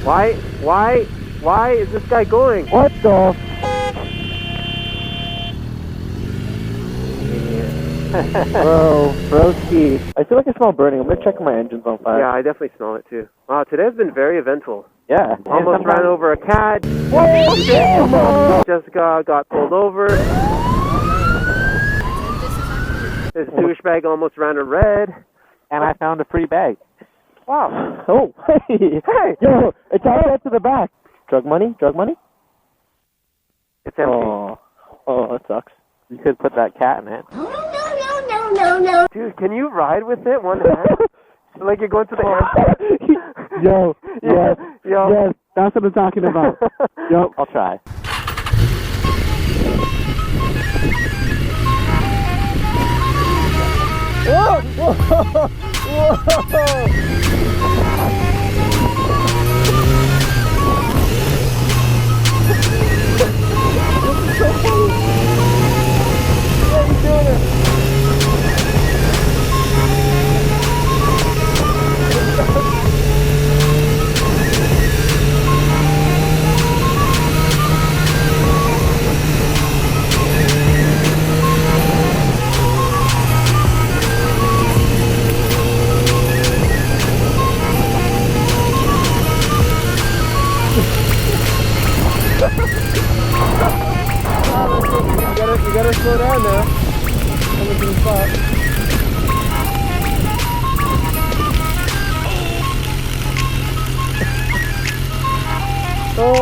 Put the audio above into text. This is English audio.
Why is this guy going? What the? Bro, broski. I feel like I smell burning. I'm gonna check if my engine's on fire. Yeah, I definitely smell it too. Wow, today's been very eventful. Yeah. Almost ran over a cat. Whoa! Jessica got pulled over. This douchebag almost ran a red. And I found a free bag. Wow. Oh, hey! Hey! Yo, it's all the way to the back. Drug money? Drug money? It's empty. Oh, that sucks. You could put that cat in it. No. Dude, can you ride with it one hand? Like you're going to the airport? Yo, yes, Yo. yes, that's what I'm talking about. Yo, I'll try. Whoa! Whoa! You gotta slow down now. Coming to the spot. Oh!